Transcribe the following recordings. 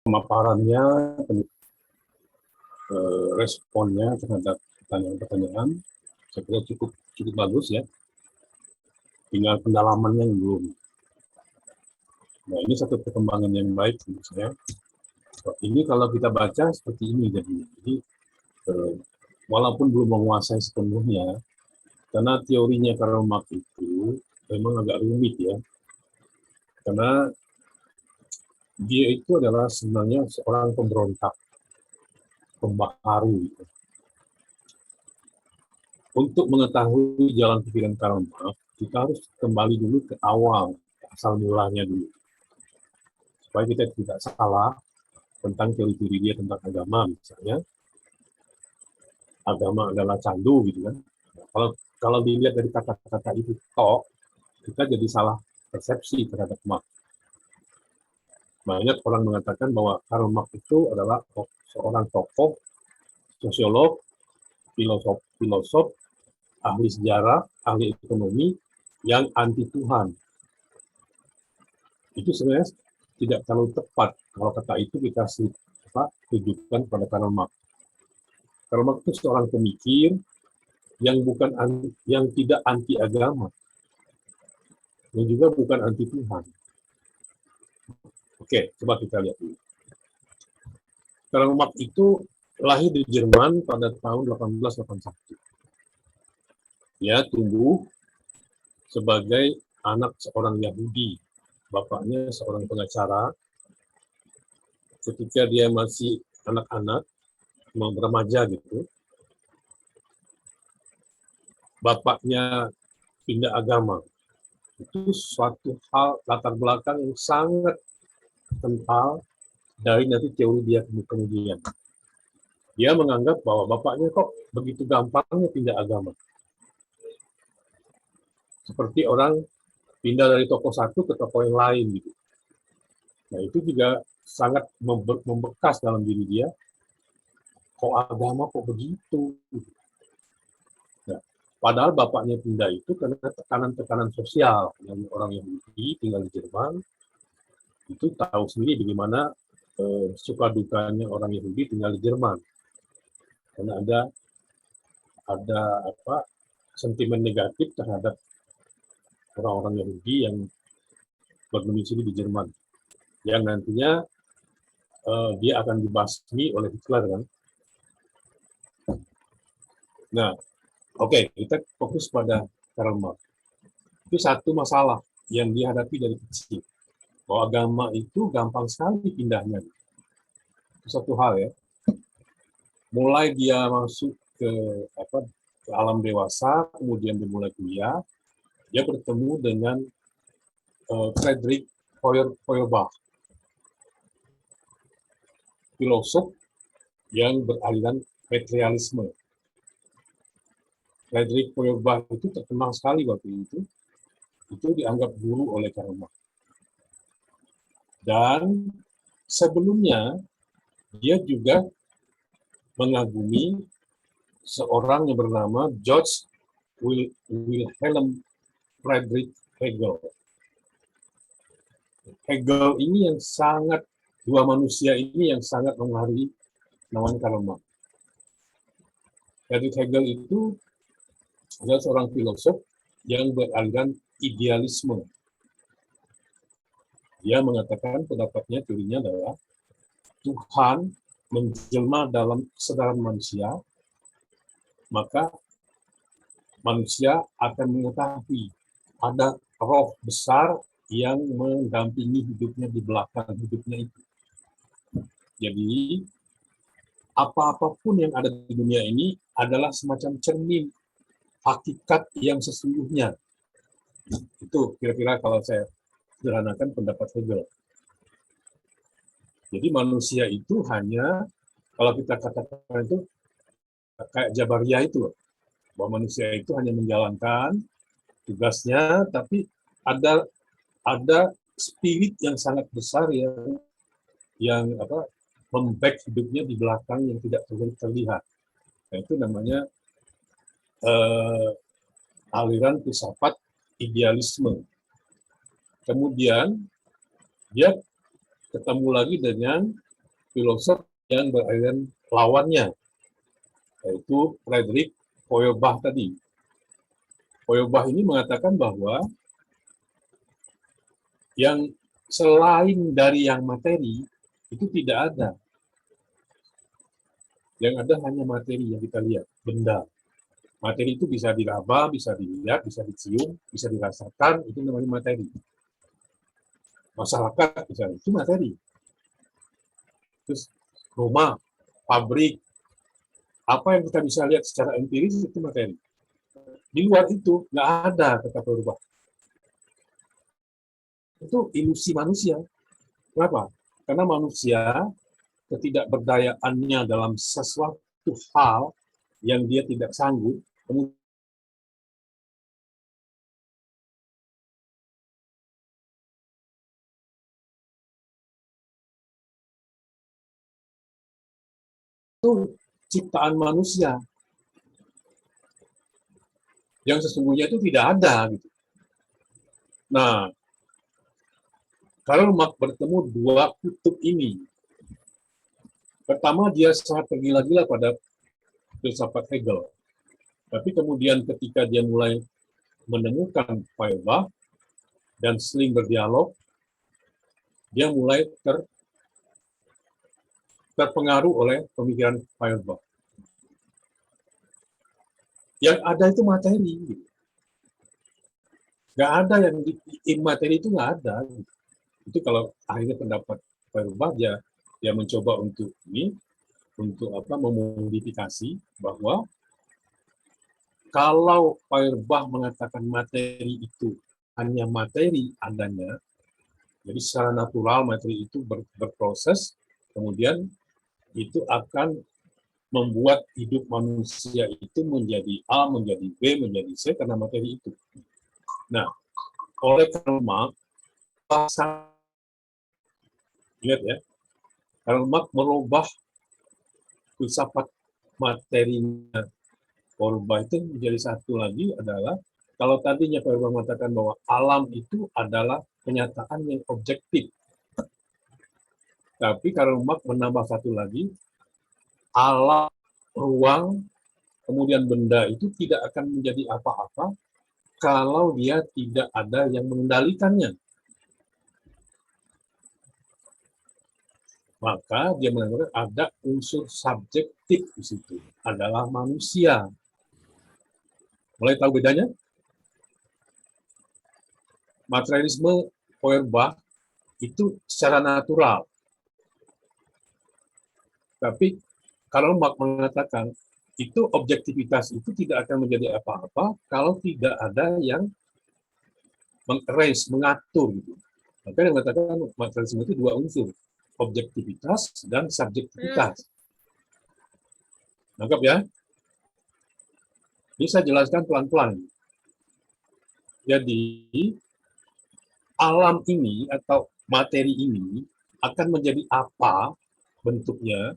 pemaparannya, responnya terhadap pertanyaan-pertanyaan, saya kira cukup bagus ya. Tinggal pendalamannya yang belum. Nah, ini satu perkembangan yang baik menurut saya. Ini kalau kita baca seperti ini jadi walaupun belum menguasai sepenuhnya, karena teorinya Karl Marx itu memang agak rumit ya, karena dia itu adalah sebenarnya seorang pemberontak, pembaharu. Untuk mengetahui jalan pikiran Karl Marx, kita harus kembali dulu ke awal, asal mulanya dulu. Supaya kita tidak salah tentang teori-teori dia tentang agama, misalnya. Agama adalah candu, gitu kan. Kalau dilihat dari kata-kata itu, kita jadi salah persepsi terhadap Marx. Banyak orang mengatakan bahwa Karl Marx itu adalah seorang tokoh, sosiolog, filosof, ahli sejarah, ahli ekonomi, yang anti Tuhan. Itu sebenarnya tidak terlalu tepat kalau kata itu kita tujukan pada Karl Marx. Karl Marx itu seorang pemikir yang tidak anti agama, dan juga bukan anti Tuhan. Oke, coba kita lihat dulu. Karl Marx itu lahir di Jerman pada tahun 1881. Dia tumbuh sebagai anak seorang Yahudi. Bapaknya seorang pengacara. Ketika dia masih anak-anak, remaja gitu, bapaknya pindah agama. Itu suatu hal latar belakang yang sangat kental dari nanti teori dia kemudian. Dia menganggap bahwa bapaknya kok begitu gampangnya pindah agama. Seperti orang pindah dari toko satu ke toko yang lain gitu. Nah, itu juga sangat membekas dalam diri dia. Kok agama kok begitu? Nah, padahal bapaknya pindah itu karena tekanan-tekanan sosial. Yang orang Yahudi tinggal di Jerman itu tahu sendiri bagaimana suka dukanya orang Yahudi tinggal di Jerman. Karena ada sentimen negatif terhadap orang-orang Yahudi yang berdomisili di Jerman, yang nantinya dia akan dibasmi oleh Hitler kan. Nah, oke, kita fokus pada Karl Marx. Itu satu masalah yang dihadapi dari kecil, bahwa agama itu gampang sekali pindahnya. Itu satu hal ya. Mulai dia masuk ke alam dewasa, kemudian dia mulai kuliah, dia bertemu dengan Friedrich Feuerbach, filosof yang beraliran materialisme. Friedrich Feuerbach itu terkenal sekali waktu itu dianggap guru oleh Karl Marx. Dan sebelumnya dia juga mengagumi seorang yang bernama George Wilhelm Friedrich Hegel. Hegel ini dua manusia ini yang sangat mempengaruhi namanya Karl Marx. Friedrich Hegel itu adalah seorang filosof yang beraliran idealisme. Dia mengatakan pendapatnya, teorinya adalah Tuhan menjelma dalam kesadaran manusia, maka manusia akan mengetahui ada roh besar yang mendampingi hidupnya di belakang hidupnya itu. Jadi, apa-apapun yang ada di dunia ini adalah semacam cermin hakikat yang sesungguhnya. Itu kira-kira kalau saya sederhanakan pendapat Hegel. Jadi manusia itu hanya, kalau kita katakan itu kayak Jabariyah itu, bahwa manusia itu hanya menjalankan tugasnya, tapi ada spirit yang sangat besar yang memback hidupnya di belakang yang tidak terlihat. Nah, itu namanya aliran filsafat idealisme. Kemudian dia ketemu lagi dengan filosof yang beraliran lawannya, yaitu Friedrich Feuerbach tadi. Feuerbach ini mengatakan bahwa yang selain dari yang materi itu tidak ada. Yang ada hanya materi yang kita lihat, benda. Materi itu bisa diraba, bisa dilihat, bisa dicium, bisa dirasakan, itu namanya materi. Masyarakat misalnya, itu materi. Terus rumah, pabrik, apa yang kita bisa lihat secara empiris itu materi. Di luar itu nggak ada kata berubah. Itu ilusi manusia. Kenapa? Karena manusia ketidakberdayaannya dalam sesuatu hal yang dia tidak sanggup, kemudian itu ciptaan manusia yang sesungguhnya itu tidak ada. Gitu. Nah, kalau bertemu dua kutub ini, pertama dia sangat tergila-gila pada filsafat Hegel, tapi kemudian ketika dia mulai menemukan Feuerbach dan sering berdialog, dia mulai terpengaruh oleh pemikiran Feuerbach. Yang ada itu materi. Gitu. Nggak ada yang di materi itu nggak ada. Gitu. Itu kalau akhirnya pendapat Feuerbach dia mencoba untuk ini, untuk apa memodifikasi bahwa kalau Feuerbach mengatakan materi itu hanya materi adanya, jadi secara natural materi itu berproses, kemudian itu akan membuat hidup manusia itu menjadi A, menjadi B, menjadi C karena materi itu. Nah, oleh Karl Marx, lihat ya, Karl Marx merubah filsafat materinya Feuerbach itu menjadi satu lagi adalah kalau tadinya Feuerbach mengatakan bahwa alam itu adalah kenyataan yang objektif, tapi Karl Marx menambah satu lagi, alam, ruang, kemudian benda itu tidak akan menjadi apa-apa kalau dia tidak ada yang mengendalikannya. Maka dia mengatakan ada unsur subjektif di situ, adalah manusia. Mulai tahu bedanya? Materialisme Feuerbach itu secara natural. Tapi kalau Marx mengatakan itu objektivitas itu tidak akan menjadi apa-apa kalau tidak ada yang mengatur. Gitu. Maka yang mengatakan materialisme itu dua unsur, objektivitas dan subjektivitas. Nangkap ya? Ini saya jelaskan pelan-pelan. Jadi, alam ini atau materi ini akan menjadi apa bentuknya,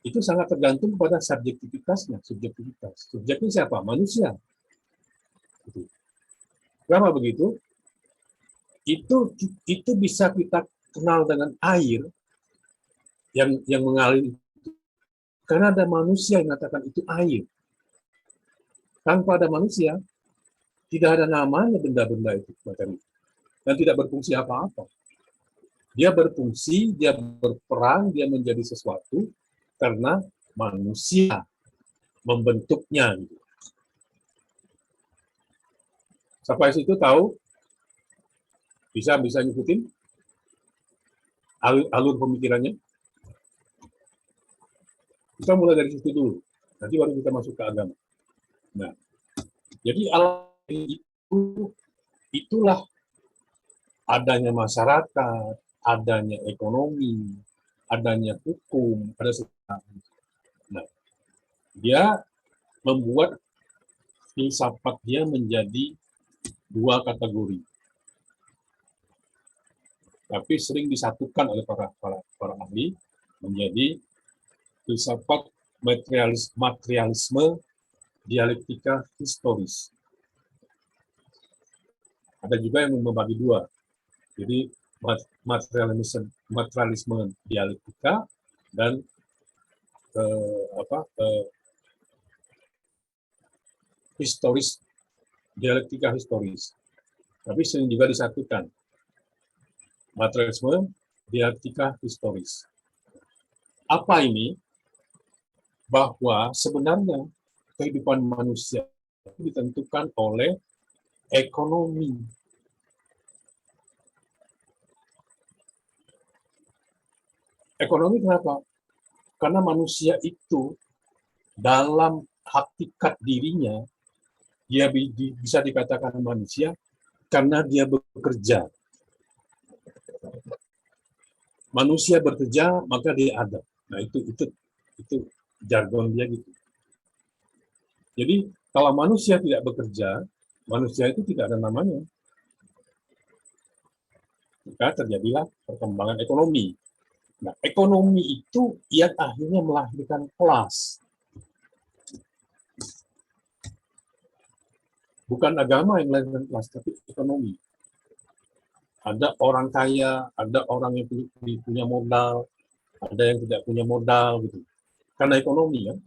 itu sangat tergantung pada subjektivitasnya. Subjektivitas. Subjeknya siapa? Manusia. Kenapa begitu? Itu bisa kita kenal dengan air yang mengalir. Karena ada manusia yang mengatakan itu air. Tanpa ada manusia, tidak ada namanya benda-benda itu materi. Dan tidak berfungsi apa-apa. Dia berfungsi, dia berperan, dia menjadi sesuatu karena manusia membentuknya. Gitu. Sampai situ tahu? Bisa ngikutin alur pemikirannya? Kita mulai dari situ dulu. Nanti baru kita masuk ke agama. Nah, jadi alam itu itulah adanya masyarakat, adanya ekonomi, adanya hukum, ada sesuatu. Nah, dia membuat filsafat dia menjadi dua kategori. Tapi sering disatukan oleh para ahli menjadi filsafat materialisme dialektika historis. Ada juga yang membagi dua. Jadi materialisme dialektika dan historis, dialektika historis. Tapi sering juga disatukan. Materialisme, dialektika historis. Apa ini? Bahwa sebenarnya kehidupan manusia itu ditentukan oleh ekonomi. Ekonomi kenapa? Karena manusia itu dalam hakikat dirinya, dia bisa dikatakan manusia karena dia bekerja. Manusia bekerja, maka dia ada. Nah, itu jargon dia gitu. Jadi, kalau manusia tidak bekerja, manusia itu tidak ada namanya. Maka terjadilah perkembangan ekonomi. Nah, ekonomi itu yang akhirnya melahirkan kelas. Bukan agama yang melahirkan kelas, tapi ekonomi. Ada orang kaya, ada orang yang punya modal, ada yang tidak punya modal, gitu. Karena ekonomi, kan.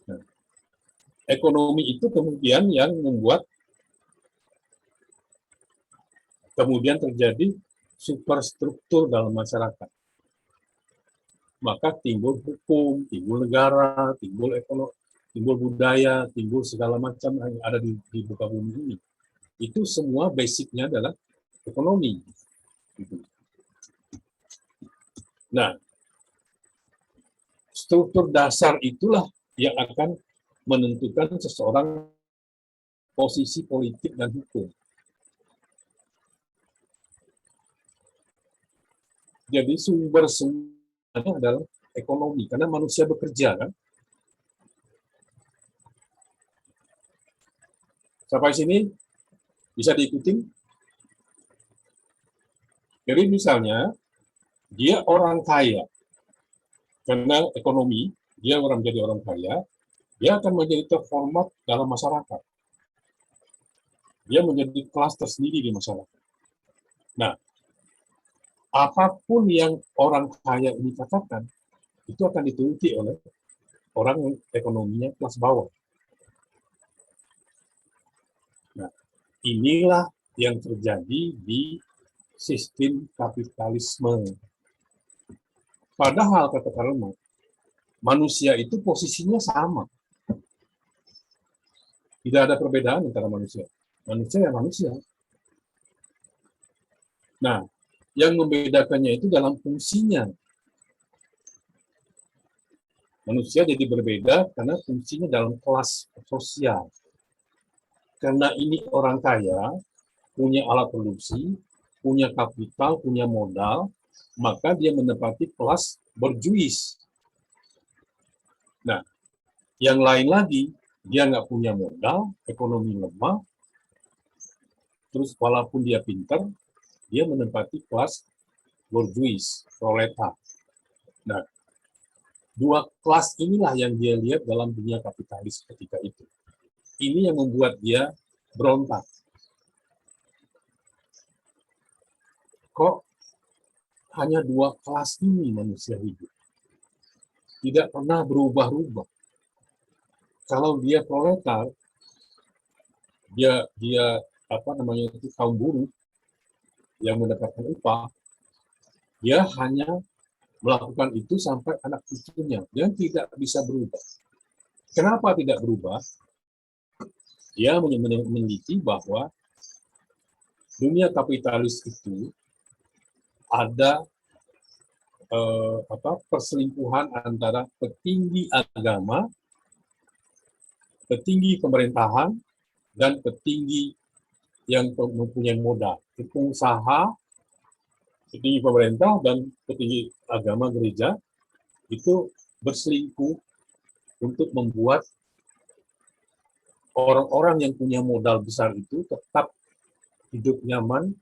Nah, ekonomi itu kemudian yang membuat kemudian terjadi superstruktur dalam masyarakat. Maka timbul hukum, timbul negara, timbul ekonomi, timbul budaya, timbul segala macam yang ada di muka bumi ini. Itu semua basicnya adalah ekonomi. Nah, struktur dasar itulah yang akan menentukan seseorang posisi politik dan hukum. Jadi sumber semuanya adalah ekonomi, karena manusia bekerja, kan? Sampai sini bisa diikuti? Jadi misalnya, dia orang kaya, karena ekonomi, dia menjadi orang kaya, dia akan menjadi terhormat dalam masyarakat. Dia menjadi kelas tersendiri di masyarakat. Nah, apapun yang orang kaya ini katakan, itu akan dituruti oleh orang yang ekonominya kelas bawah. Nah, inilah yang terjadi di sistem kapitalisme. Padahal, kata Karl Marx, manusia itu posisinya sama. Tidak ada perbedaan antara manusia. Manusia ya manusia. Nah, yang membedakannya itu dalam fungsinya. Manusia jadi berbeda karena fungsinya dalam kelas sosial. Karena ini orang kaya, punya alat produksi, punya kapital, punya modal, maka dia menempati kelas berjuis. Nah, yang lain lagi, dia nggak punya modal, ekonomi lemah, terus walaupun dia pintar, dia menempati kelas borjuis, proletar. Nah, dua kelas inilah yang dia lihat dalam dunia kapitalis ketika itu. Ini yang membuat dia berontak. Kok hanya dua kelas ini manusia hidup? Tidak pernah berubah-ubah. Kalau dia proletar, dia itu kaum buruh yang mendapatkan upah, dia hanya melakukan itu sampai anak cucunya, dan tidak bisa berubah. Kenapa tidak berubah? Dia meneliti bahwa dunia kapitalis itu ada perselingkuhan antara petinggi agama, petinggi pemerintahan, dan petinggi yang mempunyai modal. Pengusaha, petinggi pemerintah, dan petinggi agama gereja itu berselingkuh untuk membuat orang-orang yang punya modal besar itu tetap hidup nyaman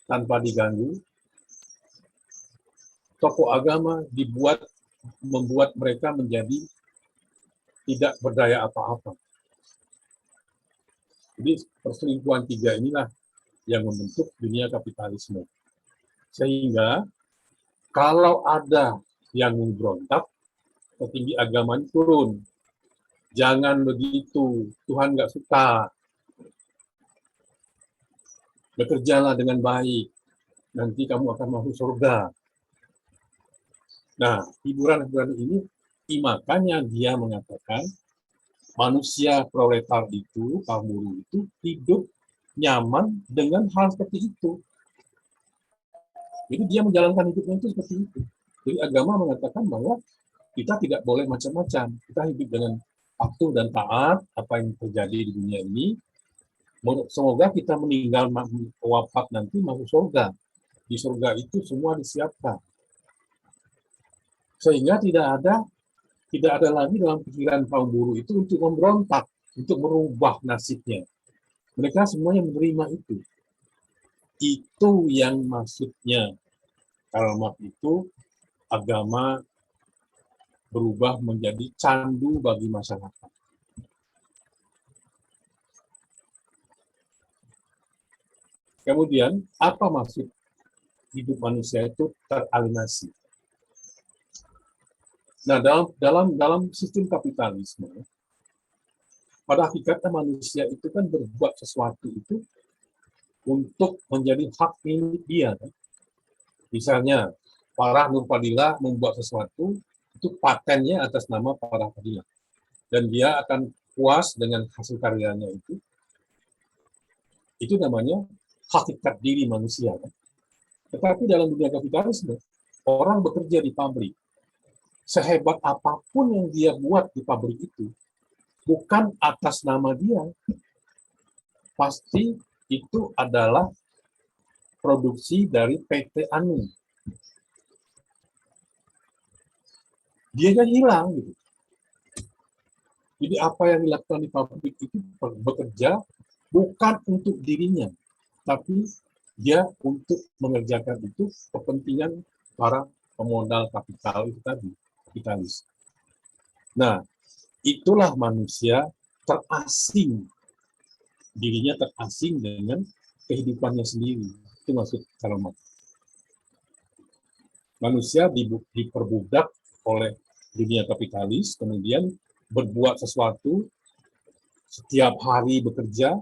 tanpa diganggu. Tokoh agama membuat mereka menjadi tidak berdaya apa-apa. Jadi perselingkuhan tiga inilah yang membentuk dunia kapitalisme. Sehingga kalau ada yang memberontak, petinggi agama turun. Jangan begitu, Tuhan nggak suka. Bekerjalah dengan baik, nanti kamu akan masuk surga. Nah, hiburan-hiburan ini, makanya dia mengatakan manusia proletar itu, kaum buruh itu, hidup nyaman dengan hal seperti itu. Jadi dia menjalankan hidupnya itu seperti itu. Jadi agama mengatakan bahwa kita tidak boleh macam-macam. Kita hidup dengan patuh dan taat apa yang terjadi di dunia ini. Semoga kita meninggal wafat nanti masuk surga. Di surga itu semua disiapkan. Sehingga tidak ada lagi dalam pikiran kaum buruh itu untuk memberontak, untuk merubah nasibnya. Mereka semuanya menerima itu. Itu yang maksudnya Karl Marx itu agama berubah menjadi candu bagi masyarakat. Kemudian, apa maksud hidup manusia itu teralienasi? Nah, dalam sistem kapitalisme, pada hakikatnya manusia itu kan berbuat sesuatu itu untuk menjadi hak milik dia. Kan? Misalnya, Farah Nurfadilah membuat sesuatu, itu patennya atas nama Farah Fadilah. Dan dia akan puas dengan hasil karyanya itu namanya hakikat diri manusia. Kan? Tetapi dalam dunia kapitalisme, orang bekerja di pabrik. Sehebat apapun yang dia buat di pabrik itu, bukan atas nama dia. Pasti itu adalah produksi dari PT Anu. Dia kan hilang. Gitu. Jadi apa yang dilakukan di pabrik itu bekerja bukan untuk dirinya, tapi dia untuk mengerjakan itu kepentingan para pemodal kapital itu tadi, kapitalis. Nah, itulah manusia terasing, dirinya terasing dengan kehidupannya sendiri. Itu maksud Karl Marx. Manusia diperbudak oleh dunia kapitalis, kemudian berbuat sesuatu, setiap hari bekerja,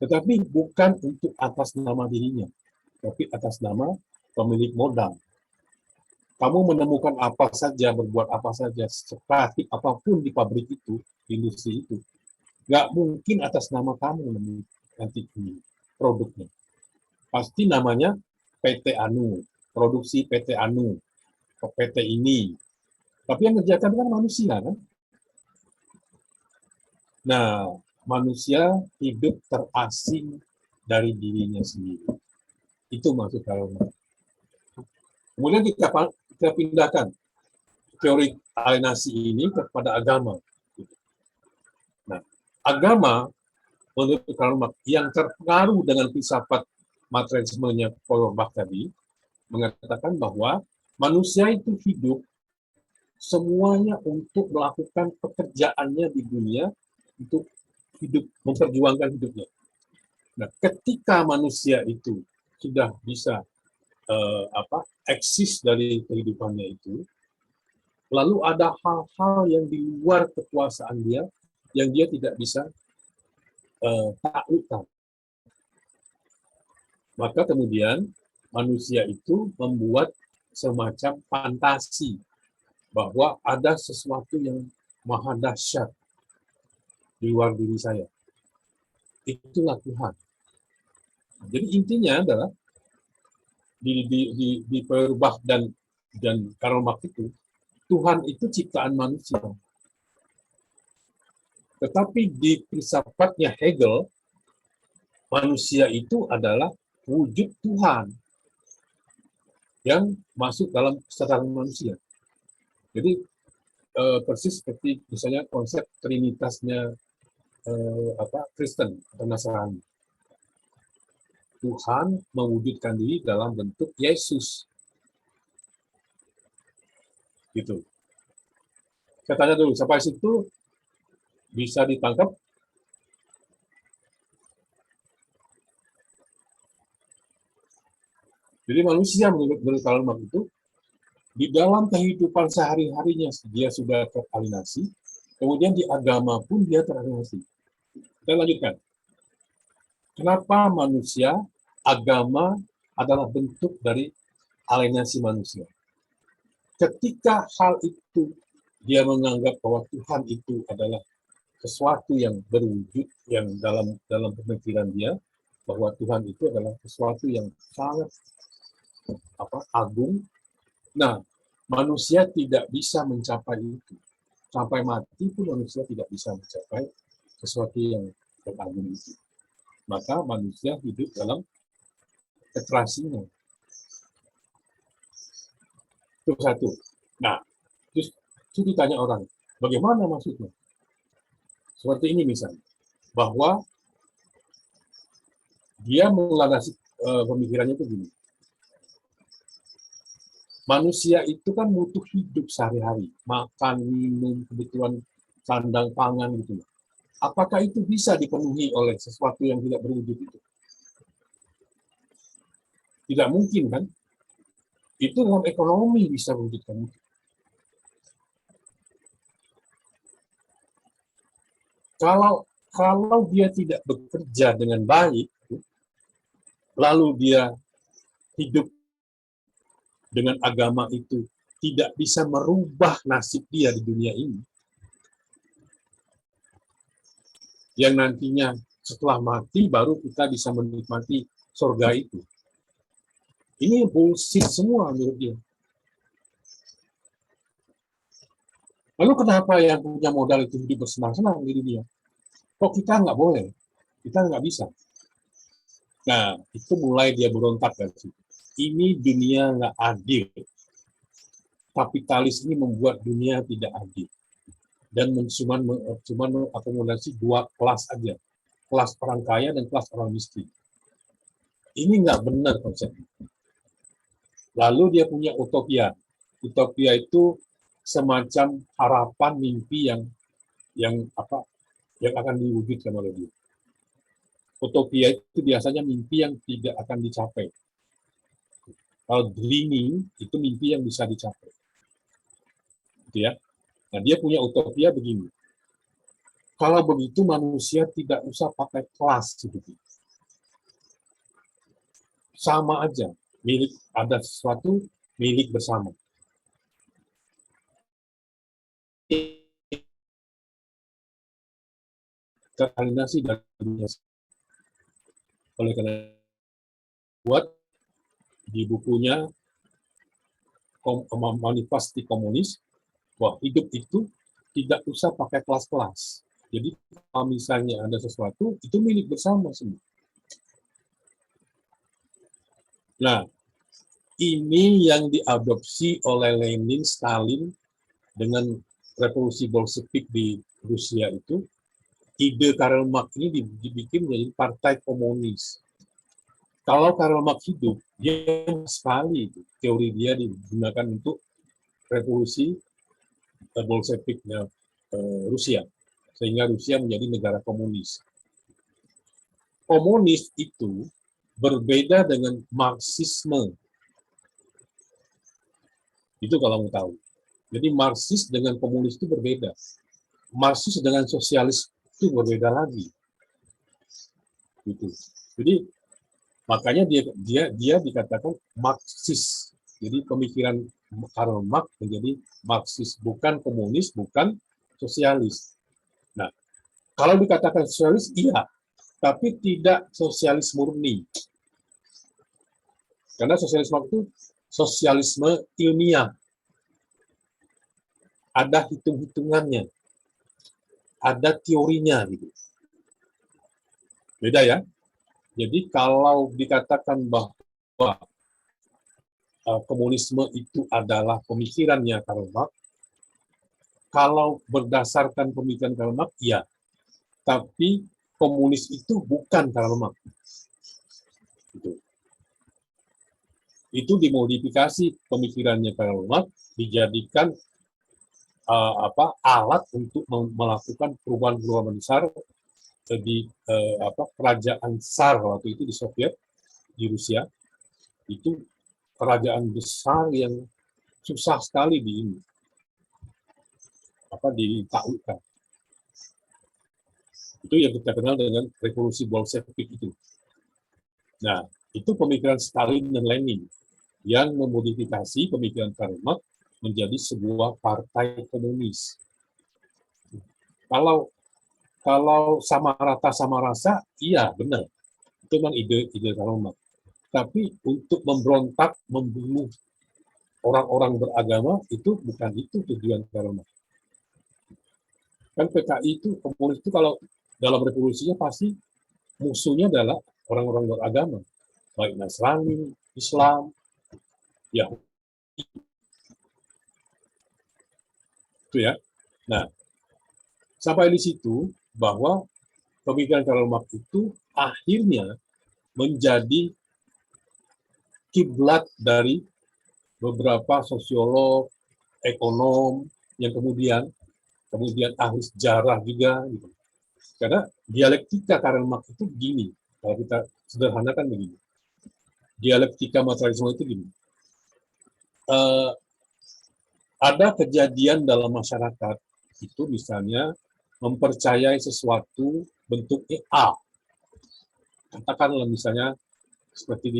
tetapi bukan untuk atas nama dirinya, tapi atas nama pemilik modal. Kamu menemukan apa saja, berbuat apa saja, sekreatif apapun di pabrik itu, industri itu, nggak mungkin atas nama kamu nanti produknya. Pasti namanya PT Anu, produksi PT Anu, PT ini. Tapi yang mengerjakan kan manusia kan. Nah, manusia hidup terasing dari dirinya sendiri. Itu maksud Karl Marx. Kemudian kita pindahkan teori alienasi ini kepada agama. Nah, agama menurut Karl Marx yang terpengaruh dengan filsafat materialismenya Feuerbach tadi mengatakan bahwa manusia itu hidup semuanya untuk melakukan pekerjaannya di dunia untuk hidup, memperjuangkan hidupnya. Nah, ketika manusia itu sudah bisa eksis dari kehidupannya itu, lalu ada hal-hal yang di luar kekuasaan dia yang dia tidak bisa taklukkan. Maka kemudian manusia itu membuat semacam fantasi bahwa ada sesuatu yang maha dahsyat di luar diri saya. Itulah Tuhan. Jadi intinya adalah di Feuerbach dan Karl Marx itu, Tuhan itu ciptaan manusia. Tetapi di filsafatnya Hegel, manusia itu adalah wujud Tuhan yang masuk dalam kesadaran manusia. Jadi persis seperti misalnya konsep trinitasnya Kristen atau Nasrani. Tuhan mewujudkan diri dalam bentuk Yesus. Gitu. Saya tanya dulu, sampai situ bisa ditangkap? Jadi manusia menurut Karl Marx itu Di dalam kehidupan sehari-harinya dia sudah teralienasi, kemudian di agama pun dia teralienasi. Kita lanjutkan. Kenapa manusia, agama adalah bentuk dari alienasi manusia? Ketika hal itu dia menganggap bahwa Tuhan itu adalah sesuatu yang berwujud, yang dalam pemikiran dia bahwa Tuhan itu adalah sesuatu yang sangat agung. Nah, manusia tidak bisa mencapai itu. Sampai mati pun manusia tidak bisa mencapai sesuatu yang agung itu. Maka manusia hidup dalam keterasingan. Itu satu. Nah, terus ditanya orang, bagaimana maksudnya? Seperti ini misalnya, bahwa dia melandasi pemikirannya itu gini. Manusia itu kan butuh hidup sehari-hari, makan, minum, kebutuhan sandang, pangan gitu. Apakah itu bisa dipenuhi oleh sesuatu yang tidak berwujud itu? Tidak mungkin kan? Itu dalam ekonomi bisa mewujudkan itu. Kalau dia tidak bekerja dengan baik, lalu dia hidup dengan agama itu tidak bisa merubah nasib dia di dunia ini, yang nantinya setelah mati baru kita bisa menikmati surga itu. Ini bullshit semua menurut dia. Lalu kenapa yang punya modal itu hidup bersenang-senang diri dia? Kok kita nggak boleh? Kita nggak bisa. Nah, itu mulai dia berontak dari situ. Ini dunia nggak adil. Kapitalis ini membuat dunia tidak adil. Dan cuma akomodasi dua kelas aja. Kelas orang kaya dan kelas orang miskin. Ini nggak benar konsepnya. Lalu dia punya utopia. Utopia itu semacam harapan, mimpi yang akan diwujudkan oleh dia. Utopia itu biasanya mimpi yang tidak akan dicapai. Kalau dreaming itu mimpi yang bisa dicapai. Gitu ya. Nah, dia punya utopia begini. Kalau begitu manusia tidak usah pakai kelas gitu. Sama aja, ada sesuatu milik bersama. Teralienasi dari dunia. Oleh karena buat di bukunya Manifesti Komunis bahwa hidup itu tidak usah pakai kelas-kelas. Jadi kalau misalnya ada sesuatu itu milik bersama semua. Nah, ini yang diadopsi oleh Lenin, Stalin dengan revolusi Bolshevik di Rusia itu. Ide Karl Marx ini dibikin menjadi partai komunis. Kalau Karl Marx hidup, dia sekali teori dia digunakan untuk revolusi Bolsheviknya Rusia, sehingga Rusia menjadi negara komunis. Komunis itu berbeda dengan Marxisme. Itu kalau mau tahu. Jadi Marxis dengan komunis itu berbeda. Marxis dengan sosialis itu berbeda lagi. Gitu. Jadi makanya dia dikatakan Marxis. Jadi pemikiran Karl Marx menjadi Marxis, bukan komunis, bukan sosialis. Nah, kalau dikatakan sosialis, iya, tapi tidak sosialis murni. Karena sosialisme itu sosialisme ilmiah. Ada hitung-hitungannya. Ada teorinya gitu. Beda ya. Jadi kalau dikatakan bahwa komunisme itu adalah pemikirannya Karl Marx, kalau berdasarkan pemikiran Karl Marx, iya. Tapi komunis itu bukan Karl Marx. Itu dimodifikasi pemikirannya Karl Marx, dijadikan alat untuk melakukan perubahan-perubahan besar di kerajaan Tsar waktu itu di Soviet, di Rusia. Itu kerajaan besar yang susah sekali ditaklukkan. Itu yang kita kenal dengan revolusi Bolshevik itu. Nah, itu pemikiran Stalin dan Lenin yang memodifikasi pemikiran Karl Marx menjadi sebuah partai komunis. Kalau sama rata sama rasa, iya benar. Itu memang ide Karl Marx. Tapi untuk memberontak, membunuh orang-orang beragama, itu bukan itu tujuan Karl Marx. Kan PKI itu, komunis itu kalau dalam revolusinya pasti musuhnya adalah orang-orang beragama, baik Nasrani, Islam, Yahudi, itu ya. Nah, sampai di situ bahwa pemikiran Karl Marx itu akhirnya menjadi kiblat dari beberapa sosiolog, ekonom yang kemudian ahli sejarah juga gitu. Karena dialektika Karl Marx itu gini, kalau kita sederhanakan begini. Dialektika materialisme itu gini. Ada kejadian dalam masyarakat itu misalnya mempercayai sesuatu bentuknya A. Katakanlah misalnya seperti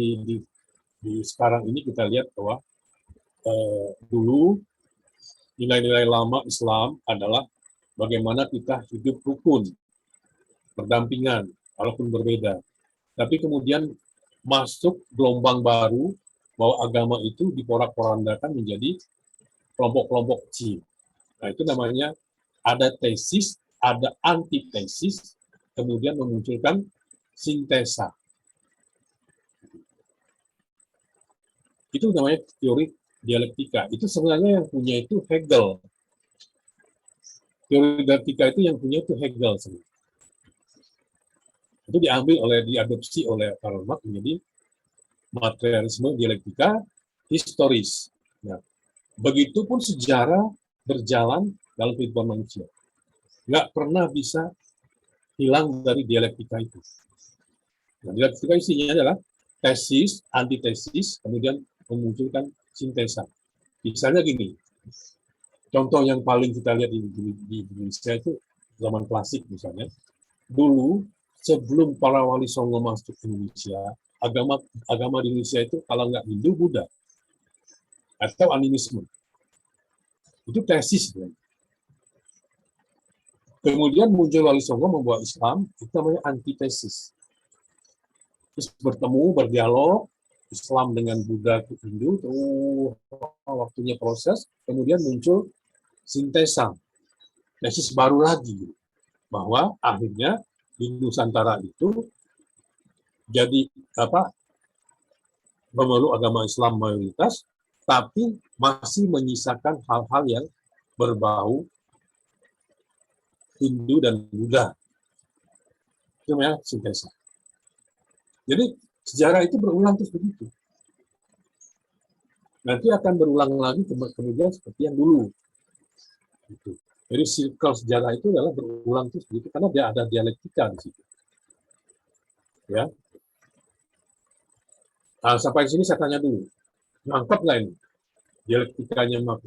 di sekarang ini kita lihat bahwa dulu nilai-nilai lama Islam adalah bagaimana kita hidup rukun, berdampingan, walaupun berbeda. Tapi kemudian masuk gelombang baru bahwa agama itu diporak-porandakan menjadi kelompok-kelompok kecil. Nah, itu namanya ada tesis, ada antitesis, kemudian memunculkan sintesa. Itu namanya teori dialektika. Itu sebenarnya yang punya itu Hegel. Teori dialektika itu yang punya itu Hegel sebenarnya. Itu diadopsi oleh Karl Marx menjadi materialisme dialektika historis. Nah, begitupun sejarah berjalan dalam kehidupan manusia. Nggak pernah bisa hilang dari dialektika itu. Nah, dialektika isinya adalah tesis, antitesis, kemudian memunculkan sintesa. Misalnya gini, contoh yang paling kita lihat di Indonesia itu zaman klasik misalnya. Dulu sebelum para wali songo masuk ke Indonesia, agama di Indonesia itu kalau nggak Hindu, Buddha atau animisme. Itu tesis. Kemudian muncul wali songo membawa Islam, itu namanya antitesis. Terus bertemu, berdialog, Islam dengan Buddha ke Hindu, waktunya proses, kemudian muncul sintesa, tesis baru lagi, bahwa akhirnya di Nusantara itu jadi memeluk agama Islam mayoritas, tapi masih menyisakan hal-hal yang berbau Hindu dan Buddha. Itu namanya sintesa. Jadi sejarah itu berulang terus begitu. Nanti akan berulang lagi kemudian seperti yang dulu. Gitu. Jadi circle sejarah itu adalah berulang terus begitu karena dia ada dialektika di situ. Ya. Nah, sampai sini saya tanya dulu, nangkep nggak ini dialektikanya Marx?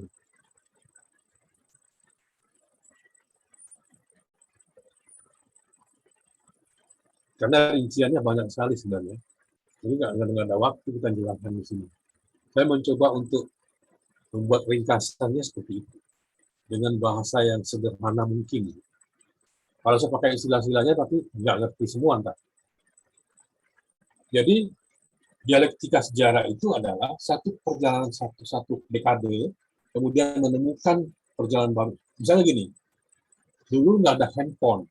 Karena rinciannya banyak sekali sebenarnya. Jadi nggak ada waktu kita jelaskan di sini. Saya mencoba untuk membuat ringkasannya seperti itu dengan bahasa yang sederhana mungkin. Kalau saya pakai istilah-istilahnya, tapi nggak ngerti semua entah. Jadi dialektika sejarah itu adalah satu perjalanan satu dekade, kemudian menemukan perjalanan baru. Misalnya gini, dulu nggak ada handphone.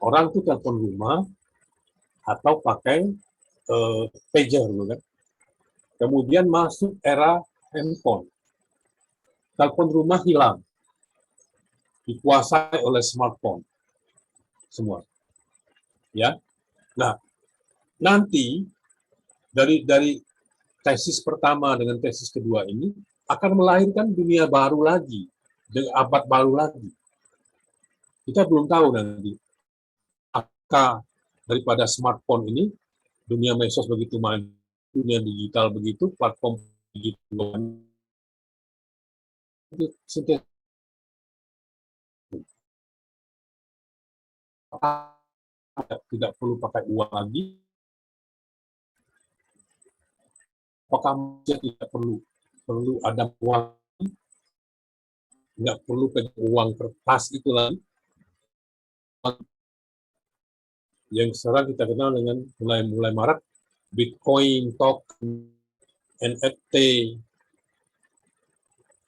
Orang tuh telepon rumah atau pakai pager, kan? Kemudian masuk era handphone. Telepon rumah hilang, dikuasai oleh smartphone semua. Ya, nah nanti dari tesis pertama dengan tesis kedua ini akan melahirkan dunia baru lagi, dengan abad baru lagi. Kita belum tahu nanti apakah daripada smartphone ini, dunia medsos begitu maju, dunia digital begitu, platform begitu sintesis tidak perlu pakai uang lagi, apakah manusia tidak perlu ada uang, nggak perlu pegang uang kertas itu lagi, yang sekarang kita kenal dengan mulai marak Bitcoin, token, NFT,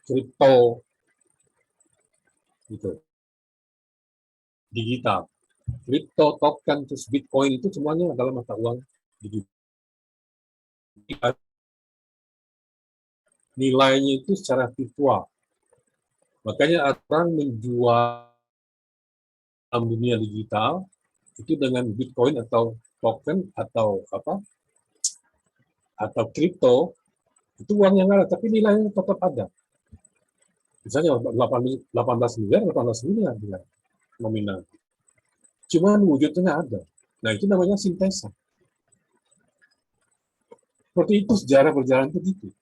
kripto, gitu, digital. Kripto, token, terus Bitcoin itu semuanya adalah mata uang digital. Nilainya itu secara virtual. Makanya orang menjual dalam dunia digital itu dengan Bitcoin atau token atau kripto, itu uangnya nggak ada, tapi nilainya tetap ada. Misalnya 18 miliar nominal. Cuman wujudnya nggak ada. Nah, itu namanya sintesa. Seperti itu sejarah berjalan begitu.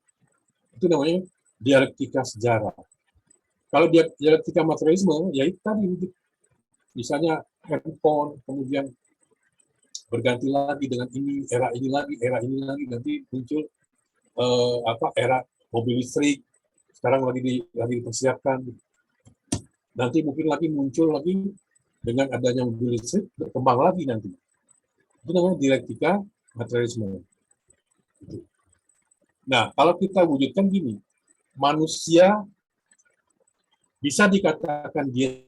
Itu namanya dialektika sejarah. Kalau dialektika materialisme, ya itu tadi. Misalnya handphone, kemudian berganti lagi dengan era ini lagi, nanti muncul era mobil listrik, sekarang lagi dipersiapkan. Nanti mungkin lagi muncul lagi dengan adanya mobil listrik, berkembang lagi nanti. Itu namanya dialektika materialisme. Nah, kalau kita wujudkan gini, manusia bisa dikatakan dia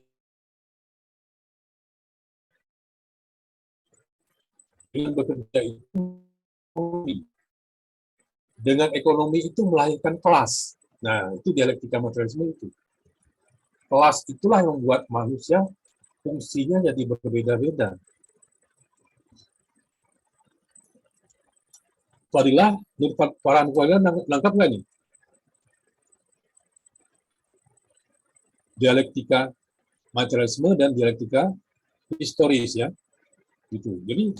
dengan bekerja itu, dengan ekonomi itu melahirkan kelas. Nah, itu dialektika materialisme itu. Kelas itulah yang membuat manusia fungsinya jadi berbeda-beda. Fadilah, para Fadilah nangkap nggak nih? Dialektika materialisme dan dialektika historis ya. Gitu. Jadi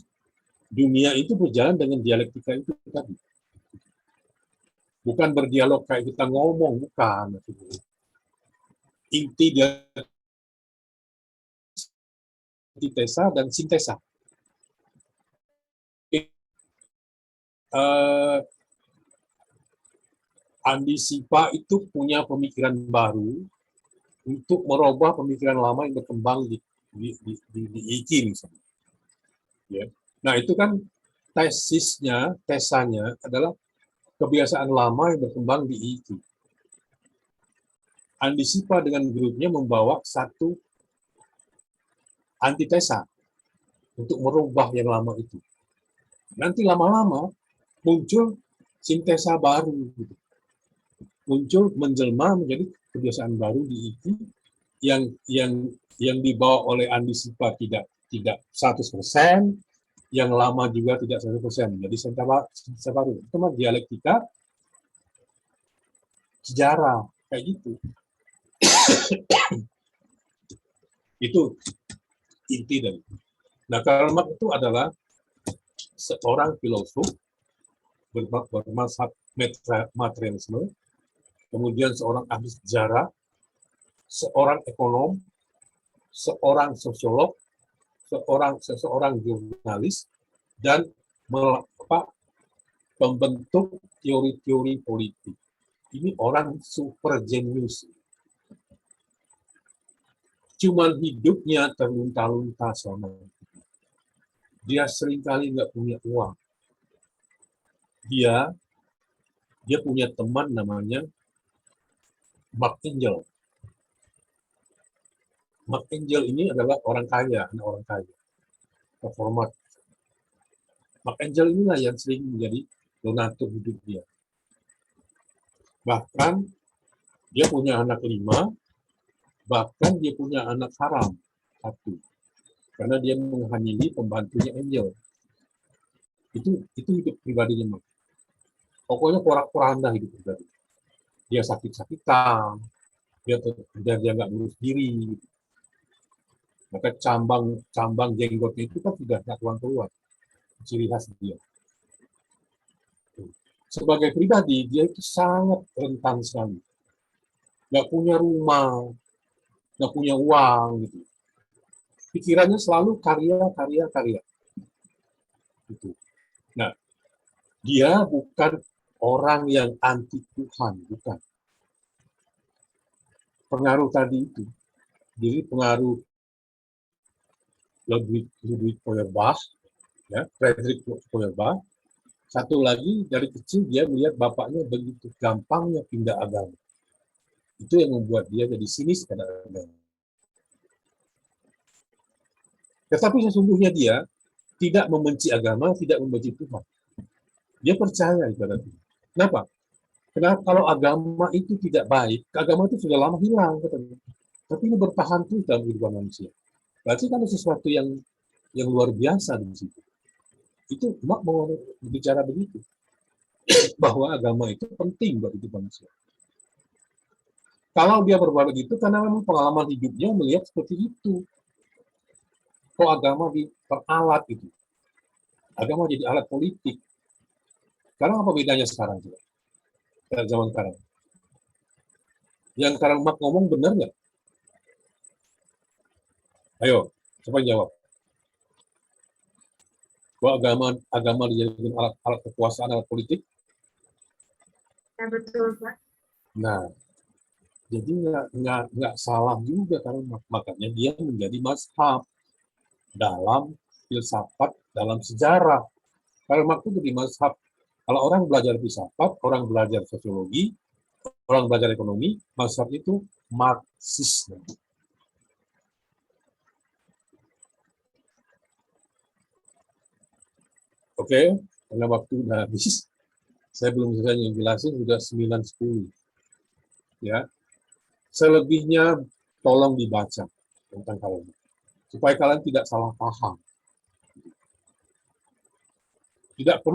dunia itu berjalan dengan dialektika itu tadi. Bukan berdialog kayak kita ngomong, bukan. Inti dia antitesa dan sintesa. Andi Sipa itu punya pemikiran baru untuk merubah pemikiran lama yang berkembang di IKI misalnya. Ya. Nah itu kan tesanya adalah kebiasaan lama yang berkembang di IKI. Andi Sipa dengan grupnya membawa satu antitesa untuk merubah yang lama itu. Nanti lama-lama muncul sintesa baru, gitu. Muncul menjelma menjadi kebiasaan baru di IKI yang dibawa oleh Andi Sipa tidak 100%, yang lama juga tidak 100%. Jadi sintesa baru. Itu mah dialektika sejarah kayak gitu. Itu inti dari itu. Nah, Karl Marx itu adalah seorang filosof bermazhab materialisme, kemudian seorang ahli sejarah, seorang ekonom, seorang sosiolog, seorang jurnalis, dan pembentuk teori-teori politik. Ini orang super jenius. Cuman hidupnya terlunta-lunta selama itu. Dia seringkali nggak punya uang. Dia punya teman namanya Mark Angel. Mark Angel ini adalah orang kaya, anak orang kaya, terhormat. Mark Angel inilah yang sering menjadi donatur hidup dia. Bahkan dia punya anak 5, bahkan dia punya anak haram 1, karena dia menghamili pembantunya Angel. Itu hidup pribadinya, Mark. Pokoknya porak-poranda hidup pribadi. Dia sakit-sakitan, dia nggak ngurus diri. Maka cambang jenggotnya itu kan sudah nggak keluar, ciri khas dia. Sebagai pribadi dia itu sangat rentan sekali. nggak punya rumah, nggak punya uang gitu. Pikirannya selalu karya, karya, karya. Gitu. Nah, dia bukan orang yang anti Tuhan, bukan. Pengaruh tadi itu, jadi pengaruh Ludwig Feuerbach, ya, Friedrich Feuerbach. Satu lagi, dari kecil dia melihat bapaknya begitu gampangnya pindah agama. Itu yang membuat dia jadi sinis pada agama. Tetapi sesungguhnya dia tidak membenci agama, tidak membenci Tuhan. Dia percaya kepada Tuhan. Kenapa? Kenapa kalau agama itu tidak baik, agama itu sudah lama hilang, katanya. Tapi ini bertahan terus dalam kehidupan manusia. Berarti kan ada sesuatu yang luar biasa di situ. Itu Mak mau bicara begitu, bahwa agama itu penting buat hidup manusia. Kalau dia berbuat begitu, karena memang pengalaman hidupnya melihat seperti itu. Kok agama diperalat gitu. Agama jadi alat politik. Sekarang apa bedanya sekarang? Zaman sekarang. Yang sekarang Mak ngomong benar nggak? Ayo, coba jawab. Bahwa agama dijadikan alat kekuasaan, alat politik. Ya, betul, Pak. Nah, jadi nggak salah juga, karena makanya dia menjadi mazhab dalam filsafat, dalam sejarah. Karl Marx itu jadi mazhab. Kalau orang belajar filsafat, orang belajar sosiologi, orang belajar ekonomi, mazhab itu Marxisme. Oke, karena waktu udah habis, saya belum selesai menjelaskan, sudah 9:10. Ya, selebihnya tolong dibaca tentang Karl Marx, supaya kalian tidak salah paham. Tidak perlu